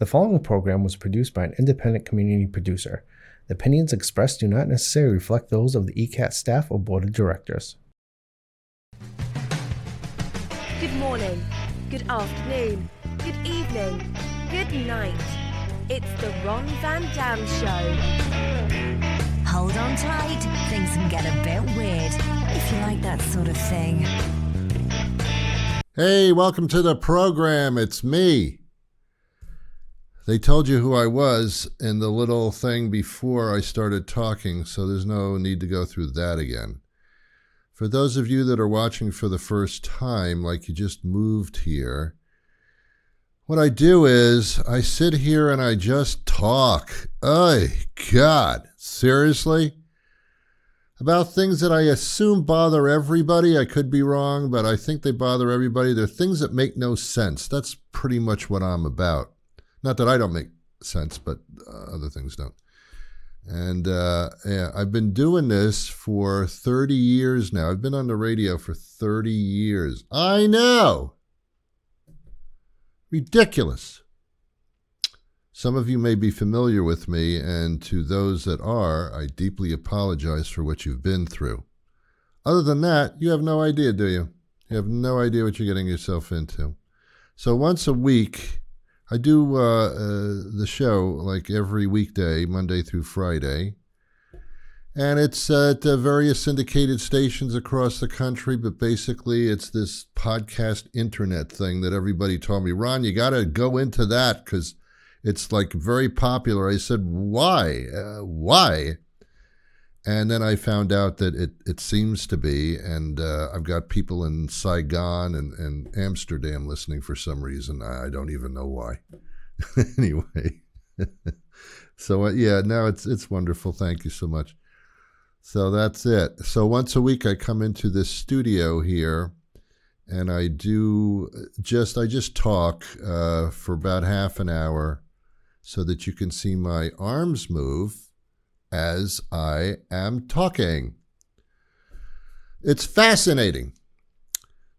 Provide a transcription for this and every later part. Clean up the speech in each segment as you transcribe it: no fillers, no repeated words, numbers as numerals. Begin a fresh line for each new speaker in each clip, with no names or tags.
The following program was produced by an independent community producer. The opinions expressed do not necessarily reflect those of the ECAT staff or board of directors.
Good morning, good afternoon, good evening, good night. It's the Ron Van Dam Show.
Hold on tight, things can get a bit weird, if you like that sort of thing.
Hey, welcome to the program. It's me. They told you who I was in the little thing before I started talking, so there's no need to go through that again. For those of you that are watching for the first time, like you just moved here, what I do is I sit here and I just talk. Oh, God, seriously? About things that I assume bother everybody. I could be wrong, but I think they bother everybody. They're things that make no sense. That's pretty much what I'm about. Not that I don't make sense, but other things don't. And I've been doing this for 30 years now. I've been on the radio for 30 years. I know. Ridiculous. Some of you may be familiar with me, and to those that are, I deeply apologize for what you've been through. Other than that, you have no idea, do you? You have no idea what you're getting yourself into. So once a week, I do the show like every weekday, Monday through Friday. And it's at various syndicated stations across the country, but basically it's this podcast internet thing that everybody told me, Ron, you got to go into that because it's like very popular. I said, why? Why? And then I found out that it seems to be, and I've got people in Saigon and Amsterdam listening for some reason. I don't even know why. Anyway, so yeah, now it's wonderful. Thank you so much. So that's it. So once a week I come into this studio here, and I just talk for about half an hour, so that you can see my arms move as I am talking. It's fascinating.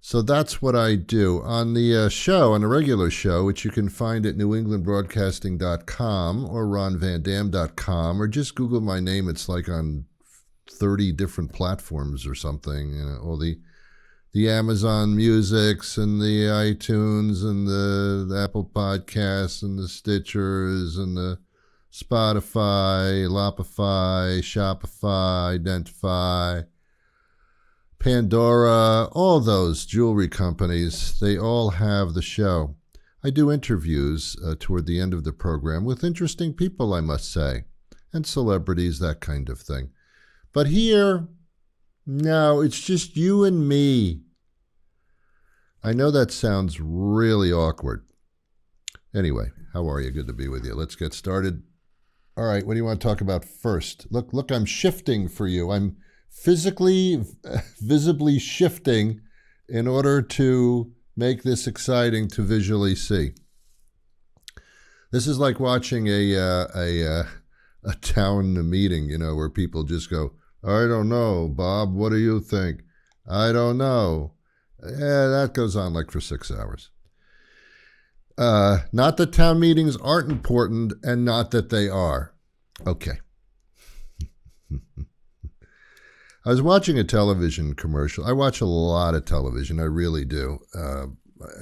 So that's what I do. On the show, on the regular show, which you can find at newenglandbroadcasting.com or ronvandam.com, or just Google my name. It's like on 30 different platforms or something. You know, all the Amazon Musics and the iTunes and the Apple Podcasts and the Stitchers and the Spotify, Lopify, Shopify, Identify, Pandora, all those jewelry companies, they all have the show. I do interviews toward the end of the program with interesting people, I must say, and celebrities, that kind of thing. But here, no, it's just you and me. I know that sounds really awkward. Anyway, how are you? Good to be with you. Let's get started. All right, what do you want to talk about first? Look, I'm shifting for you. I'm physically, visibly shifting in order to make this exciting to visually see. This is like watching a town meeting, you know, where people just go, I don't know, Bob, what do you think? I don't know. Yeah, that goes on like for 6 hours. Not that town meetings aren't important, and not that they are. Okay. I was watching a television commercial. I watch a lot of television. I really do.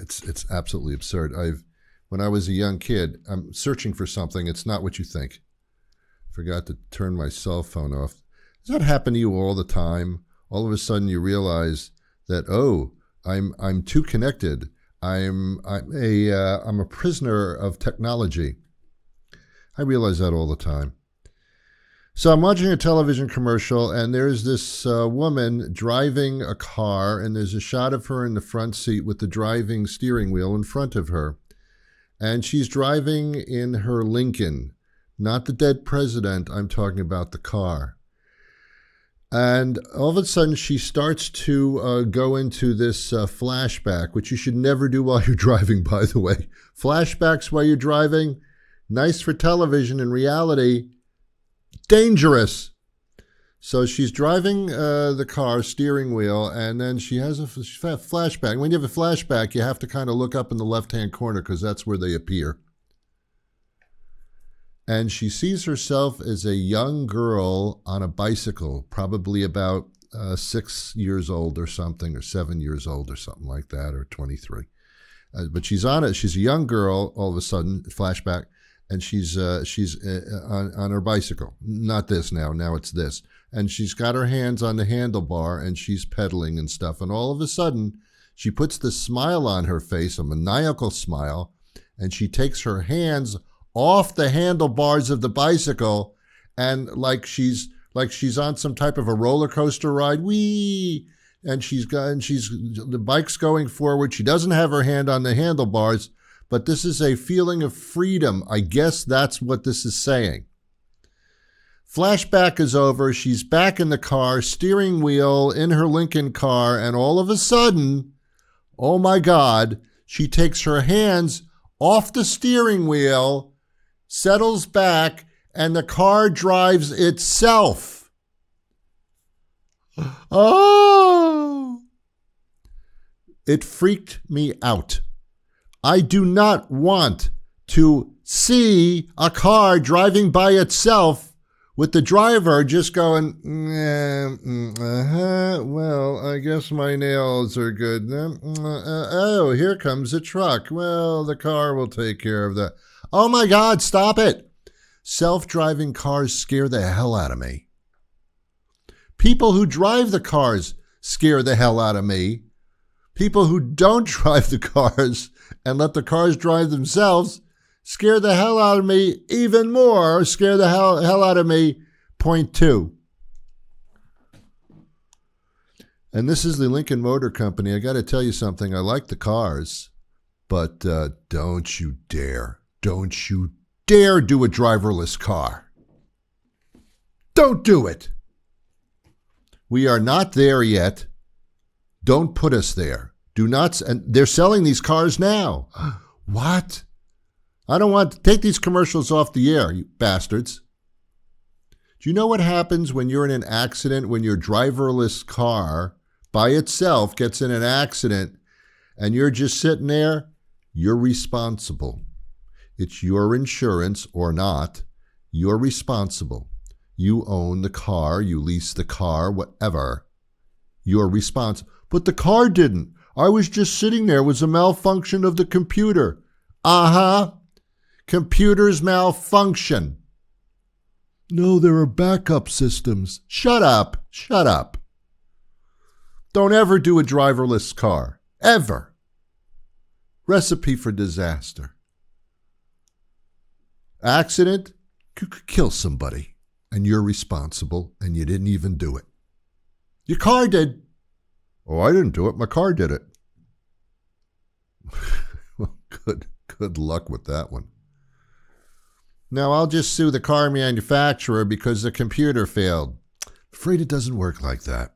It's absolutely absurd. When I was a young kid, I'm searching for something. It's not what you think. Forgot to turn my cell phone off. Does that happen to you all the time? All of a sudden you realize that, I'm too connected. I'm a prisoner of technology. I realize that all the time. So I'm watching a television commercial, and there's this woman driving a car, and there's a shot of her in the front seat with the driving steering wheel in front of her. And she's driving in her Lincoln, not the dead president. I'm talking about the car. And all of a sudden, she starts to go into this flashback, which you should never do while you're driving, by the way. Flashbacks while you're driving, nice for television. In reality, dangerous. So she's driving the car, steering wheel, and then she has a flashback. When you have a flashback, you have to kind of look up in the left-hand corner because that's where they appear. and she sees herself as a young girl on a bicycle, probably about 6 years old or something, or 7 years old or something like that, or 23. But she's on it. She's a young girl. All of a sudden, flashback, and she's on her bicycle. Not this now. Now it's this, and she's got her hands on the handlebar, and she's pedaling and stuff. And all of a sudden, she puts this smile on her face, a maniacal smile, and she takes her hands off the handlebars of the bicycle, and like she's on some type of a roller coaster ride. Whee! And the bike's going forward. She doesn't have her hand on the handlebars, but this is a feeling of freedom. I guess that's what this is saying. Flashback is over. She's back in the car, steering wheel in her Lincoln car, and all of a sudden, oh my God, she takes her hands off the steering wheel, settles back, and the car drives itself. Oh! It freaked me out. I do not want to see a car driving by itself with the driver just going, well, I guess my nails are good. Oh, here comes a truck. Well, the car will take care of that. Oh my God, stop it. Self-driving cars scare the hell out of me. People who drive the cars scare the hell out of me. People who don't drive the cars and let the cars drive themselves scare the hell out of me even more. Scare the hell out of me. Point two. And this is the Lincoln Motor Company. I got to tell you something. I like the cars, but don't you dare do a driverless car. Don't do it. We are not there yet. Don't put us there. Do not. And they're selling these cars now. What? I don't want to take these commercials off the air, you bastards. Do you know what happens when you're in an accident, when your driverless car by itself gets in an accident and you're just sitting there? You're responsible. It's your insurance or not. You're responsible. You own the car, you lease the car, whatever. You're responsible. But the car didn't. I was just sitting there. It was a malfunction of the computer. Computers malfunction. No, there are backup systems. Shut up. Shut up. Don't ever do a driverless car. Ever. Recipe for disaster. Accident, could kill somebody. And you're responsible, and you didn't even do it. Your car did. Oh, I didn't do it. My car did it. Well, good luck with that one. Now, I'll just sue the car manufacturer because the computer failed. Afraid it doesn't work like that.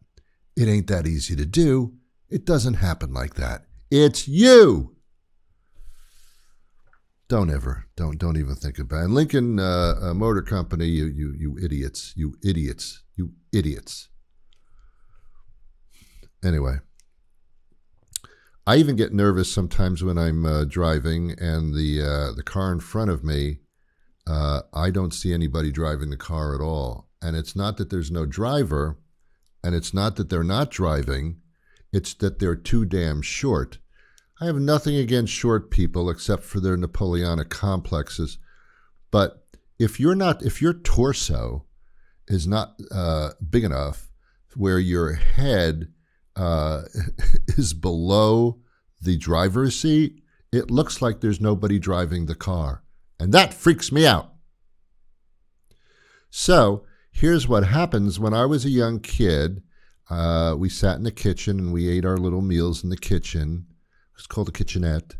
It ain't that easy to do. It doesn't happen like that. It's you. Don't even think about it. And Lincoln Motor Company, you idiots. Anyway, I even get nervous sometimes when I'm driving and the car in front of me, I don't see anybody driving the car at all. And it's not that there's no driver, and it's not that they're not driving, it's that they're too damn short. I have nothing against short people except for their Napoleonic complexes. But if your torso is not big enough where your head is below the driver's seat, it looks like there's nobody driving the car. And that freaks me out. So here's what happens. When I was a young kid, we sat in the kitchen and we ate our little meals in the kitchen. It was called a kitchenette.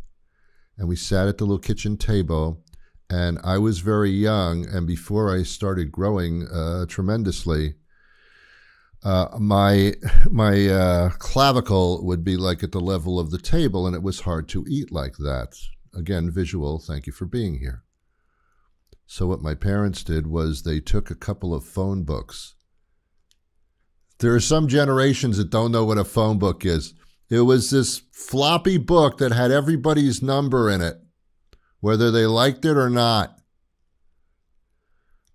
And we sat at the little kitchen table. And I was very young. And before I started growing tremendously, my clavicle would be like at the level of the table. And it was hard to eat like that. Again, visual. Thank you for being here. So what my parents did was they took a couple of phone books. There are some generations that don't know what a phone book is. It was this floppy book that had everybody's number in it, whether they liked it or not.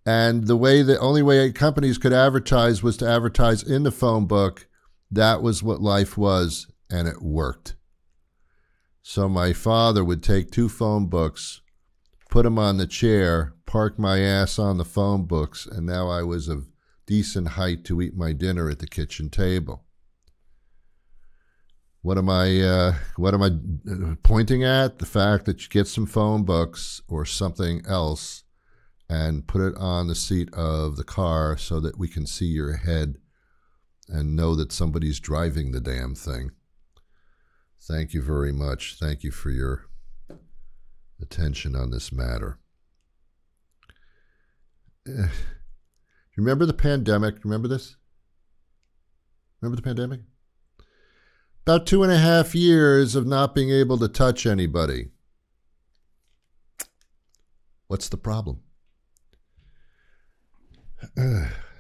And the only way companies could advertise was to advertise in the phone book. That was what life was, and it worked. So my father would take 2 phone books, put them on the chair, park my ass on the phone books, and now I was of decent height to eat my dinner at the kitchen table. What am I pointing at? The fact that you get some phone books or something else and put it on the seat of the car so that we can see your head and know that somebody's driving the damn thing. Thank you very much. Thank you for your attention on this matter. Remember the pandemic? Remember this? Remember the pandemic? About 2.5 years of not being able to touch anybody. What's the problem?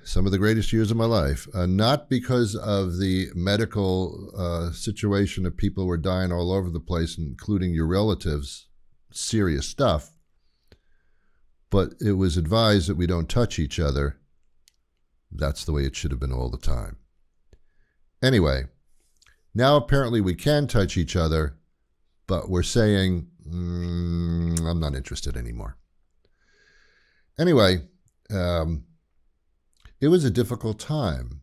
Some of the greatest years of my life, not because of the medical situation of people who were dying all over the place, including your relatives, serious stuff, but it was advised that we don't touch each other. That's the way it should have been all the time. Anyway, now apparently we can touch each other, but we're saying, I'm not interested anymore. Anyway, it was a difficult time,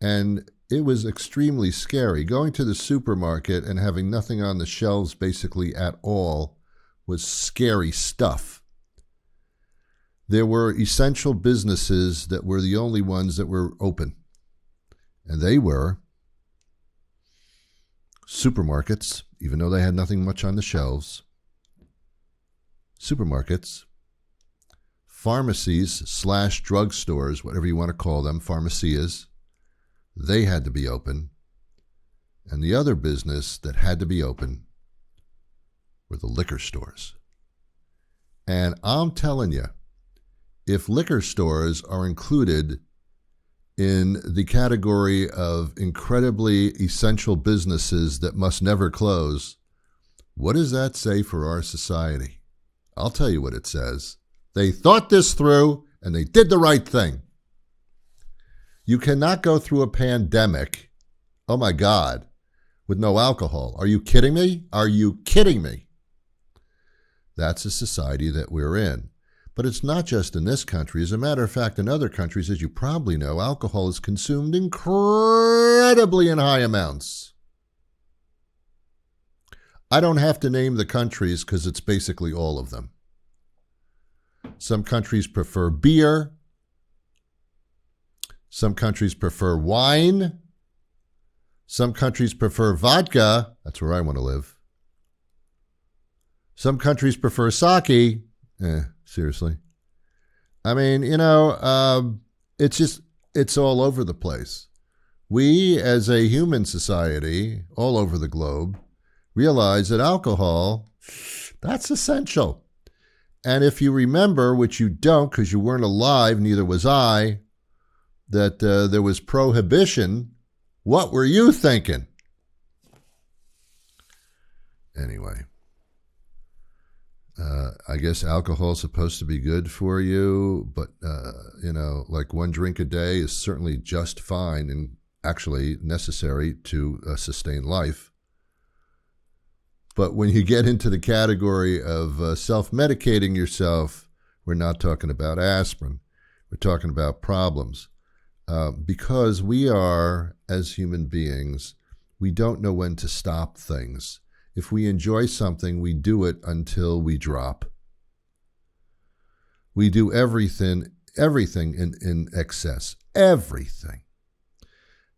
and it was extremely scary. Going to the supermarket and having nothing on the shelves basically at all was scary stuff. There were essential businesses that were the only ones that were open, and they were supermarkets, even though they had nothing much on the shelves, supermarkets, pharmacies / drugstores, whatever you want to call them, pharmacias, they had to be open. And the other business that had to be open were the liquor stores. And I'm telling you, if liquor stores are included in the category of incredibly essential businesses that must never close, what does that say for our society? I'll tell you what it says. They thought this through, and they did the right thing. You cannot go through a pandemic, oh my God, with no alcohol. Are you kidding me? Are you kidding me? That's the society that we're in. But it's not just in this country. As a matter of fact, in other countries, as you probably know, alcohol is consumed incredibly in high amounts. I don't have to name the countries because it's basically all of them. Some countries prefer beer. Some countries prefer wine. Some countries prefer vodka. That's where I want to live. Some countries prefer sake. Seriously. I mean, it's all over the place. We, as a human society, all over the globe, realize that alcohol, that's essential. And if you remember, which you don't because you weren't alive, neither was I, that there was prohibition, what were you thinking? Anyway. I guess alcohol is supposed to be good for you, but, like 1 drink a day is certainly just fine and actually necessary to sustain life. But when you get into the category of self-medicating yourself, we're not talking about aspirin. We're talking about problems. Because we are, as human beings, we don't know when to stop things. If we enjoy something, we do it until we drop. We do everything in excess. Everything.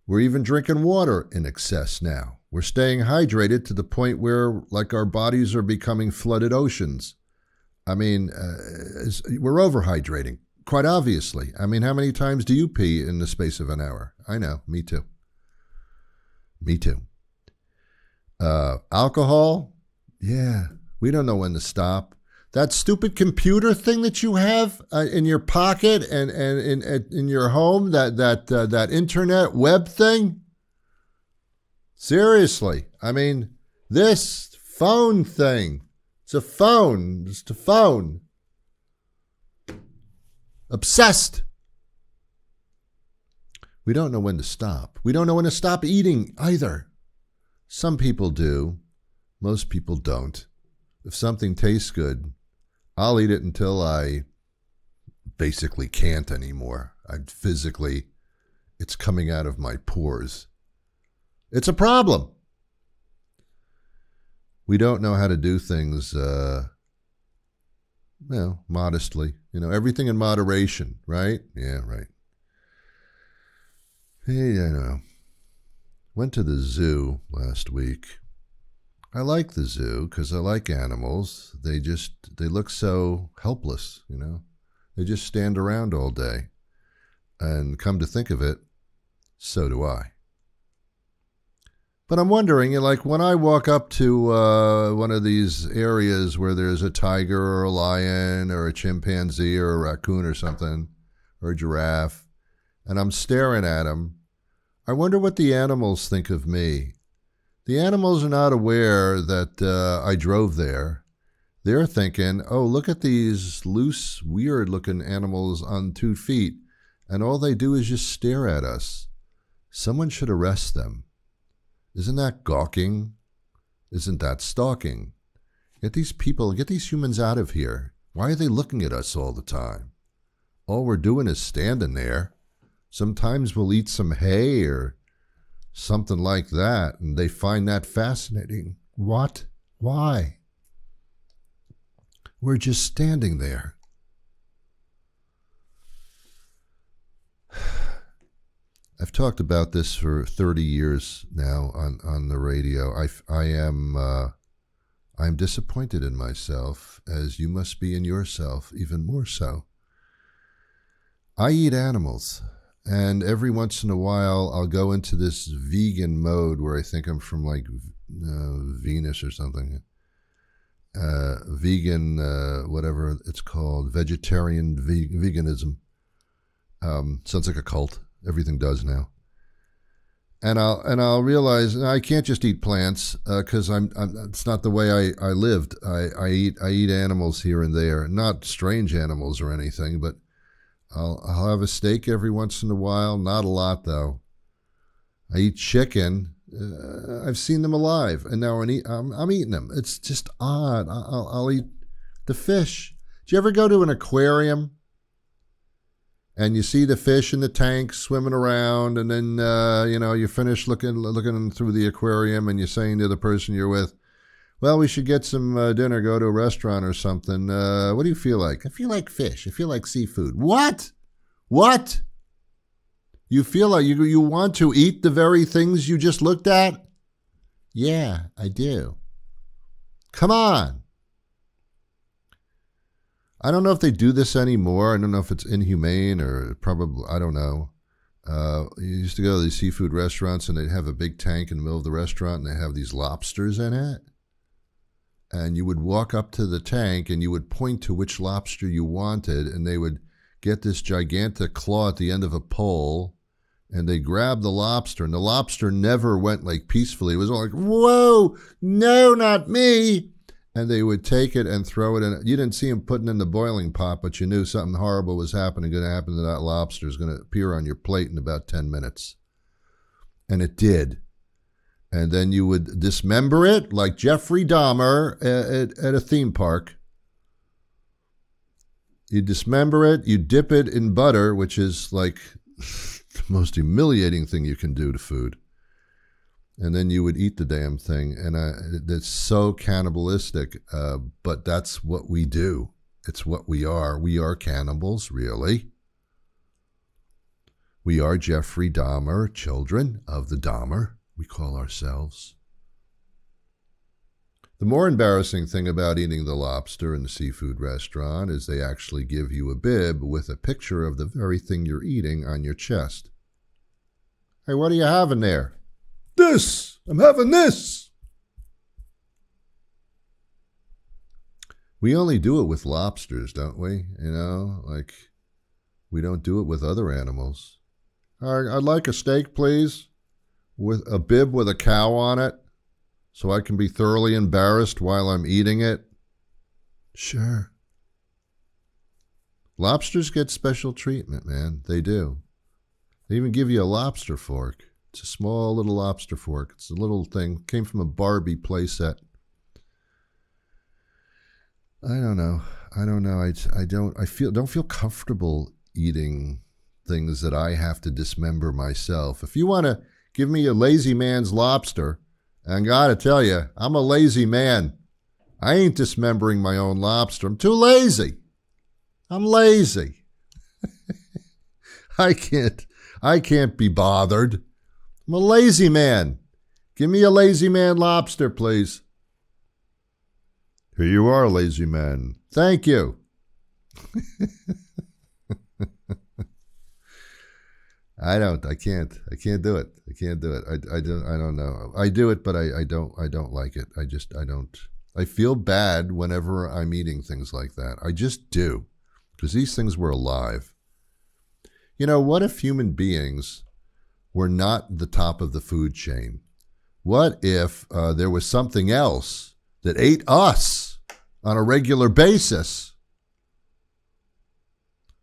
We're even drinking water in excess now. We're staying hydrated to the point where, like, our bodies are becoming flooded oceans. I mean, we're overhydrating, quite obviously. I mean, how many times do you pee in the space of an hour? I know, me too. Me too. Alcohol? Yeah, we don't know when to stop. That stupid computer thing that you have in your pocket and in your home, that internet web thing? Seriously, I mean, this phone thing, it's a phone, just a phone. Obsessed. We don't know when to stop. We don't know when to stop eating either. Some people do. Most people don't. If something tastes good, I'll eat it until I basically can't anymore. It's coming out of my pores. It's a problem. We don't know how to do things, modestly. Everything in moderation, right? Yeah, right. Hey, went to the zoo last week. I like the zoo because I like animals. They look so helpless, They just stand around all day. And come to think of it, so do I. But I'm wondering, when I walk up to one of these areas where there's a tiger or a lion or a chimpanzee or a raccoon or something, or a giraffe, and I'm staring at them, I wonder what the animals think of me. The animals are not aware that I drove there. They're thinking, oh, look at these loose, weird-looking animals on 2 feet, and all they do is just stare at us. Someone should arrest them. Isn't that gawking? Isn't that stalking? Get these humans out of here. Why are they looking at us all the time? All we're doing is standing there. Sometimes we'll eat some hay or something like that, and they find that fascinating. What? Why? We're just standing there. I've talked about this for 30 years now on the radio. I'm disappointed in myself, as you must be in yourself, even more so. I eat animals, and every once in a while I'll go into this vegan mode where I think I'm from Venus or something. Vegan, whatever it's called, vegetarian veganism. Sounds like a cult. Everything does now. And I'll realize I can't just eat plants because it's not the way I lived. I eat animals here and there, not strange animals or anything, but I'll have a steak every once in a while. Not a lot though. I eat chicken. I've seen them alive, and now I'm eating them. It's just odd. I'll eat the fish. Do you ever go to an aquarium and you see the fish in the tank swimming around, and then you finish looking through the aquarium, and you're saying to the person you're with, "Well, we should get some dinner, go to a restaurant or something. What do you feel like?" "I feel like fish. I feel like seafood." What? What? You feel like you want to eat the very things you just looked at? Yeah, I do. Come on. I don't know if they do this anymore. I don't know if it's inhumane or probably, I don't know. You used to go to these seafood restaurants and they'd have a big tank in the middle of the restaurant and they have these lobsters in it. And you would walk up to the tank and you would point to which lobster you wanted, and they would get this gigantic claw at the end of a pole and they grabbed the lobster, and the lobster never went peacefully. It was all like, "Whoa, no, not me." And they would take it and throw it in. You didn't see them putting it in the boiling pot, but you knew something horrible was going to happen to that lobster. It's going to appear on your plate in about 10 minutes. And it did. And then you would dismember it like Jeffrey Dahmer at a theme park. You dismember it, you dip it in butter, which is like the most humiliating thing you can do to food. And then you would eat the damn thing. And it's so cannibalistic, but that's what we do. It's what we are. We are cannibals, really. We are Jeffrey Dahmer, children of the Dahmer, we call ourselves. The more embarrassing thing about eating the lobster in the seafood restaurant is they actually give you a bib with a picture of the very thing you're eating on your chest. "Hey, what are you having there?" "This! I'm having this!" We only do it with lobsters, don't we? We don't do it with other animals. "I'd like a steak, please, with a bib with a cow on it, so I can be thoroughly embarrassed while I'm eating it." Sure. Lobsters get special treatment, man. They do. They even give you a lobster fork. It's a small little lobster fork. It's a little thing. Came from a Barbie playset. I don't know. Don't feel comfortable eating things that I have to dismember myself. If you want to give me a lazy man's lobster, and gotta tell you, I'm a lazy man. I ain't dismembering my own lobster. I'm too lazy. I'm lazy. I can't be bothered. I'm a lazy man. Give me a lazy man lobster, please. Here you are, lazy man. Thank you. I can't do it. I can't do it. I don't know. I do it, but I don't like it. I don't. I feel bad whenever I'm eating things like that. I just do. Because these things were alive. You know, what if human beings were not the top of the food chain? What if there was something else that ate us on a regular basis?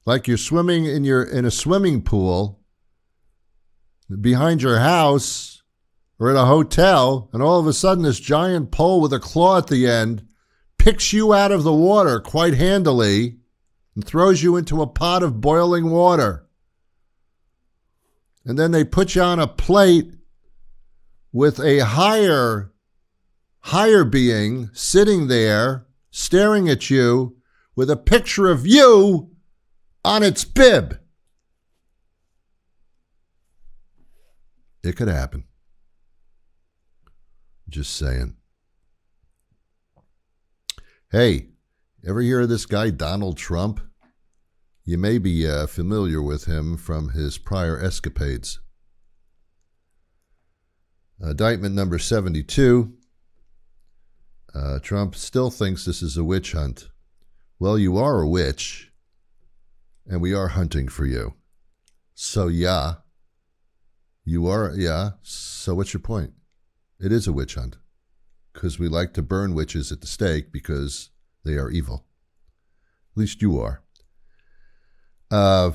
Like you're swimming in a swimming pool behind your house or in a hotel, and all of a sudden this giant pole with a claw at the end picks you out of the water quite handily and throws you into a pot of boiling water. And then they put you on a plate with a higher being sitting there staring at you with a picture of you on its bib. It could happen. Just saying. Hey, ever hear of this guy, Donald Trump? You may be familiar with him from his prior escapades. Indictment number 72. Trump still thinks this is a witch hunt. Well, you are a witch, and we are hunting for you. So, yeah. You are, yeah. So what's your point? It is a witch hunt. Because we like to burn witches at the stake because they are evil. At least you are. And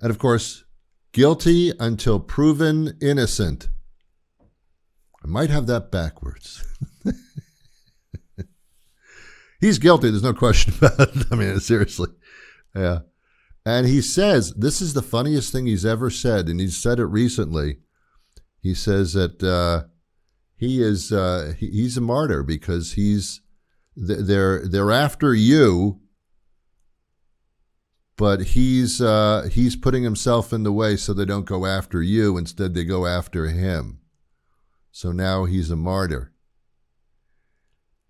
of course, guilty until proven innocent. I might have that backwards. He's guilty. There's no question about it. I mean, seriously. Yeah. And he says, this is the funniest thing he's ever said, and he's said it recently. He says that he's a martyr because they're after you, but he's putting himself in the way so they don't go after you. Instead, they go after him. So now he's a martyr.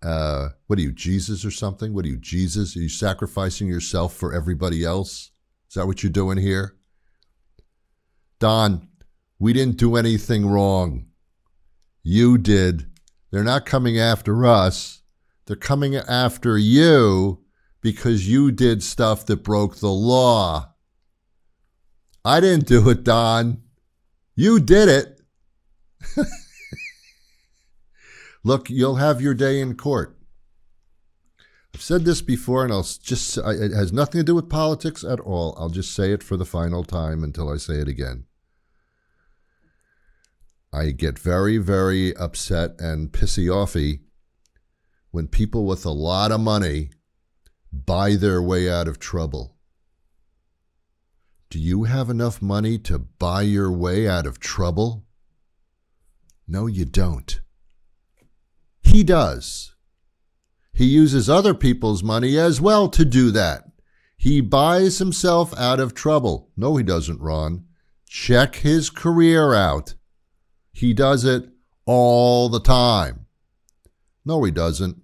What are you, Jesus or something? What are you, Jesus? Are you sacrificing yourself for everybody else? Is that what you're doing here? Don, we didn't do anything wrong. You did. They're not coming after us. They're coming after you because you did stuff that broke the law. I didn't do it, Don. You did it. Look, you'll have your day in court. I've said this before, and it has nothing to do with politics at all. I'll just say it for the final time until I say it again. I get very, very upset and pissy-offy when people with a lot of money buy their way out of trouble. Do you have enough money to buy your way out of trouble? No, you don't. He does. He uses other people's money as well to do that. He buys himself out of trouble. No, he doesn't, Ron. Check his career out. He does it all the time. No, he doesn't.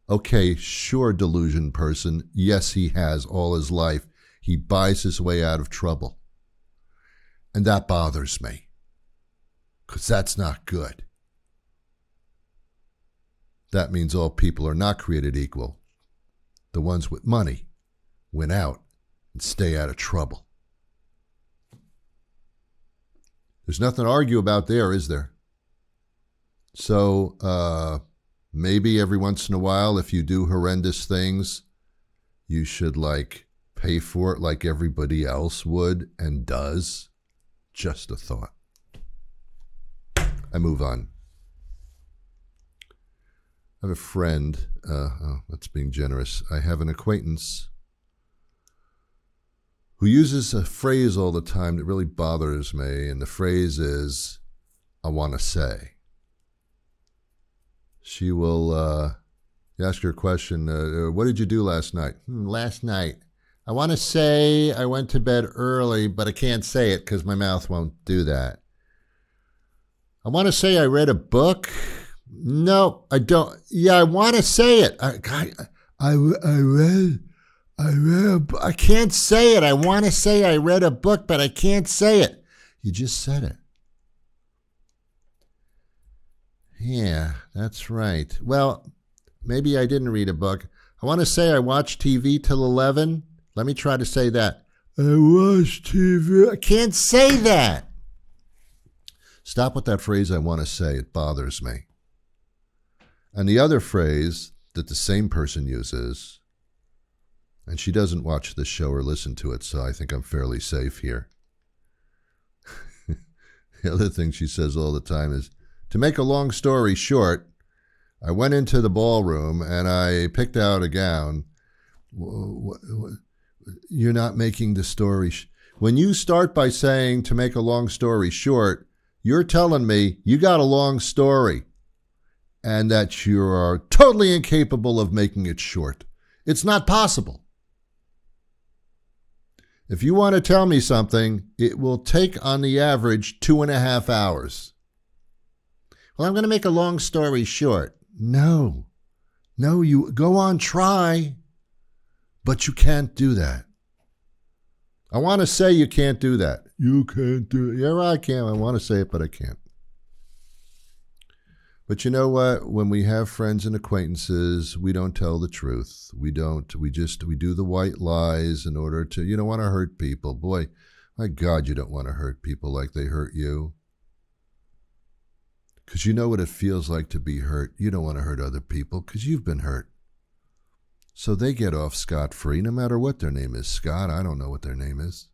Okay, sure, delusion person. Yes, he has all his life. He buys his way out of trouble. And that bothers me. Because that's not good. That means all people are not created equal. The ones with money win out and stay out of trouble. There's nothing to argue about there, is there? So maybe every once in a while, if you do horrendous things, you should pay for it like everybody else would and does. Just a thought. I move on. I have a friend, that's being generous. I have an acquaintance who uses a phrase all the time that really bothers me, and the phrase is, I want to say. She will you ask her a question, what did you do last night? Last night. I want to say I went to bed early, but I can't say it because my mouth won't do that. I want to say I read a book. No, I don't. Yeah, I want to say it. I read a book. I can't say it. I want to say I read a book, but I can't say it. You just said it. Yeah, that's right. Well, maybe I didn't read a book. I want to say I watched TV till 11. Let me try to say that. I watched TV. I can't say that. Stop with that phrase, I want to say. It bothers me. And the other phrase that the same person uses, and she doesn't watch this show or listen to it, so I think I'm fairly safe here. The other thing she says all the time is, to make a long story short, I went into the ballroom and I picked out a gown. You're not making the story. When you start by saying to make a long story short, you're telling me you got a long story and that you are totally incapable of making it short. It's not possible. If you want to tell me something, it will take on the average 2.5 hours. Well, I'm going to make a long story short. No, you go on, try, but you can't do that. I want to say you can't do that. You can't do it. Yeah, I can. I want to say it, but I can't. But you know what? When we have friends and acquaintances, we don't tell the truth. We do the white lies in order to, you don't want to hurt people. Boy, my God, you don't want to hurt people like they hurt you. Because you know what it feels like to be hurt. You don't want to hurt other people because you've been hurt. So they get off scot-free no matter what their name is. Scott, I don't know what their name is.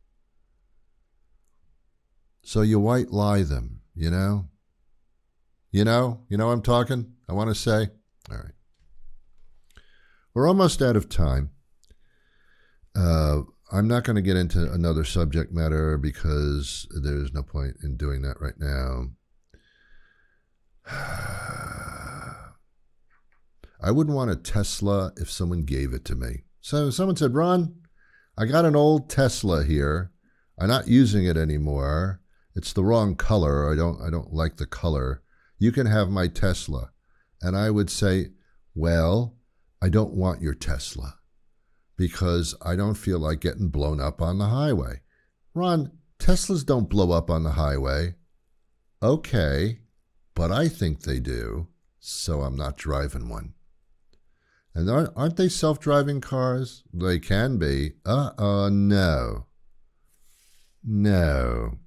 So you white lie them, you know? You know I'm talking? I want to say? All right. We're almost out of time. I'm not going to get into another subject matter because there's no point in doing that right now. I wouldn't want a Tesla if someone gave it to me. So someone said, Ron, I got an old Tesla here. I'm not using it anymore. It's the wrong color. I don't like the color. You can have my Tesla. And I would say, well, I don't want your Tesla because I don't feel like getting blown up on the highway. Ron, Teslas don't blow up on the highway. Okay. But I think they do, so I'm not driving one. And aren't they self-driving cars? They can be. No. No.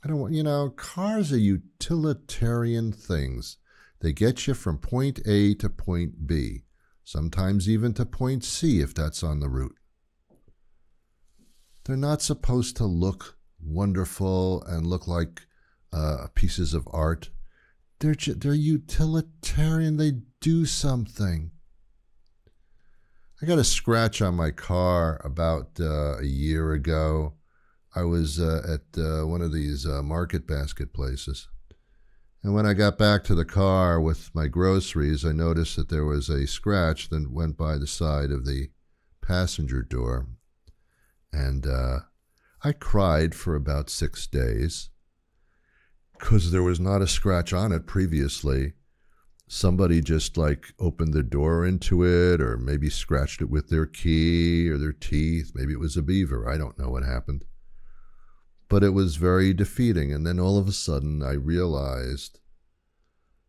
I don't want, cars are utilitarian things. They get you from point A to point B, sometimes even to point C if that's on the route. They're not supposed to look wonderful and look like pieces of art. They're utilitarian. They do something. I got a scratch on my car about a year ago. I was at one of these market basket places. And when I got back to the car with my groceries, I noticed that there was a scratch that went by the side of the passenger door. And I cried for about 6 days. Because there was not a scratch on it previously. Somebody just opened the door into it or maybe scratched it with their key or their teeth. Maybe it was a beaver. I don't know what happened. But it was very defeating. And then all of a sudden I realized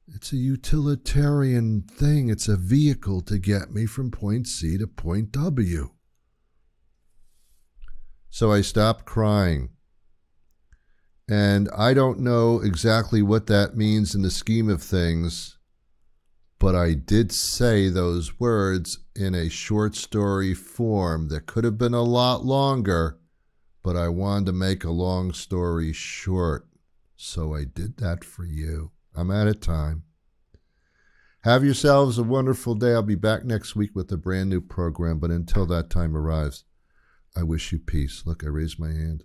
it's a utilitarian thing. It's a vehicle to get me from point C to point W. So I stopped crying. And I don't know exactly what that means in the scheme of things, but I did say those words in a short story form that could have been a lot longer, but I wanted to make a long story short. So I did that for you. I'm out of time. Have yourselves a wonderful day. I'll be back next week with a brand new program, but until that time arrives, I wish you peace. Look, I raised my hand.